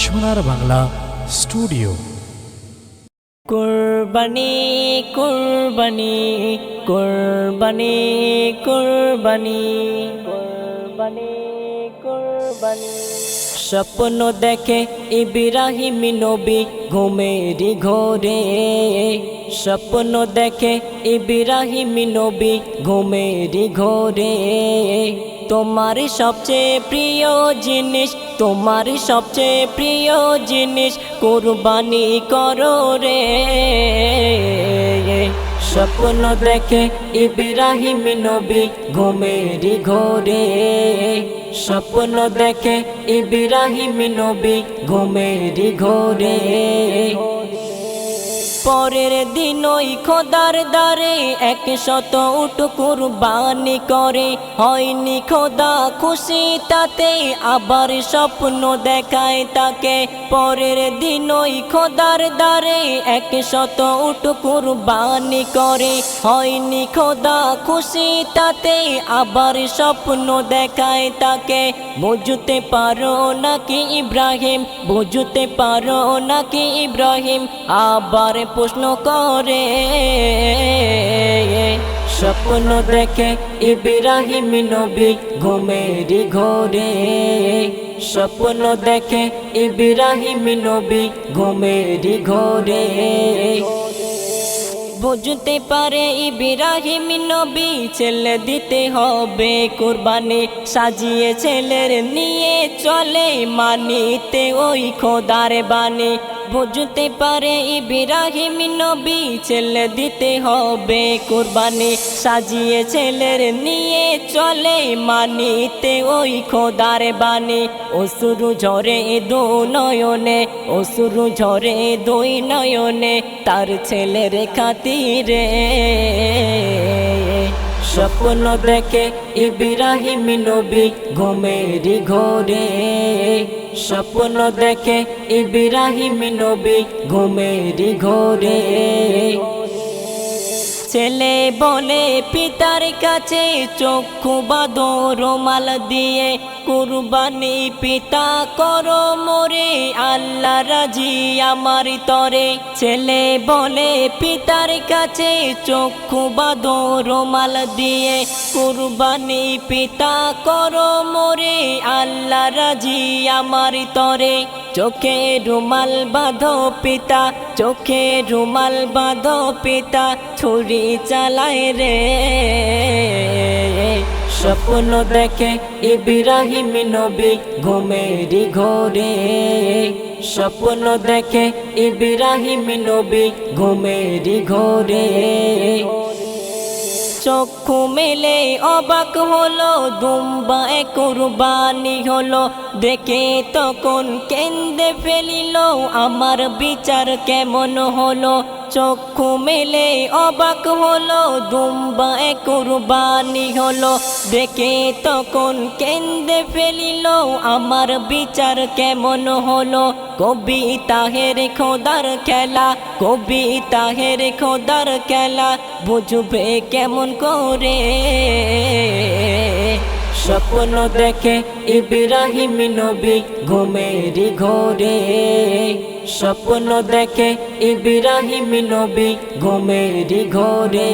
সোনার বাংলা স্টুডিও। কুরবানি কুরবানি কুরবানি কুরবানি কুরবানি কুরবানি। স্বপ্ন দেখে ইব্রাহিম নবী ঘুমেরি ঘোরে, স্বপ্ন দেখে ইব্রাহিম নবী ঘুমেরি ঘোরে। তোমার সবচেয়ে প্রিয় জিনিস, তোমার সবচেয়ে প্রিয় জিনিস কুরবানি করো রে। স্বপ্ন দেখে ইব্রাহিম নবী ঘুমেরি ঘোরে, স্বপ্ন দেখে ইব্রাহিম নবী ঘুমেরি ঘোরে। পরের দিন ওই খোদার দ্বারে 100 উট কুরবানি করে। হয়নি খোদা খুশি তাতে, আবার স্বপ্ন দেখায় তাকে। পরের দিন ওই খোদার দ্বারে 100 উট কুরবানি করে। হয়নি খোদা খুশি তাতে, আবার স্বপ্ন দেখায় তাকে। বুঝতে পারো নাকি ইব্রাহিম, বুঝতে পারো নাকি ইব্রাহিম, আবার প্রশ্ন করে। স্বপ্ন দেখে ইব্রাহিম নবী ঘুমেরি ঘোরে, স্বপ্ন দেখে ইব্রাহিম নবী ঘুমেরি ঘোরে। বুঝতে পারে ইব্রাহিম নবী ছেলে দিতে হবে কুরবানি, সাজিয়ে ছেলের নিয়ে চলে মানিতে ওই খোদার বাণী। বুঝতে পারে ইব্রাহিম নবী ছেলে দিতে হবে কুরবানি, সাজিয়ে ছেলের নিয়ে চলে মানিতে ওই খোদার বাণী। অশ্রু ঝরে দুই নয়নে, অশ্রু ঝরে দুই নয়নে, তার ছেলের খাতিরে। স্বপ্ন দেখে ইব্রাহিম নবী ঘুমেরি ঘোরে, স্বপ্ন দেখে ইব্রাহিম নবী ঘুমেরি ঘোরে। ছেলে বলে পিতার কাছে চক্ষু বাঁধো রুমাল দিয়ে, কুরবানি পিতা করো মোরে, আল্লাহ রাজি আমার তরে। ছেলে বলে পিতার কাছে চক্ষু বাঁধো রুমাল দিয়ে, কুরবানি পিতা করো মোরে, আল্লাহ রাজি আমার তরে। চোখে রুমাল বাঁধো পিতা, চোখে রুমাল বাঁধো পিতা, ছুরি চালায় রে। স্বপ্ন দেখে ইব্রাহিম নবী ঘুমেরি ঘোরে, স্বপ্ন দেখে ইব্রাহিম নবী ঘুমেরি ঘোরে। চক্ষু মেলে অবাক হলো, দুম্বা কুরবানি হলো, দেখে তখন কেঁদে ফেলিল, আমার বিচার কেমন হলো। চক্ষু মেলে অবাক হলো, দুম্বা কুরবানি হলো, দেখে তখন কেঁদে ফেলিল, আমার বিচার কেমন হলো। কবি তাহের খোদার খেলা, কবি তাহের খোদার খেলা, বুঝবে কেমন করে। স্বপ্ন দেখে ইব্রাহিম নবী ঘুমেরি ঘোরে, স্বপ্ন দেখে ইব্রাহিম নবী ঘুমেরি ঘোরে।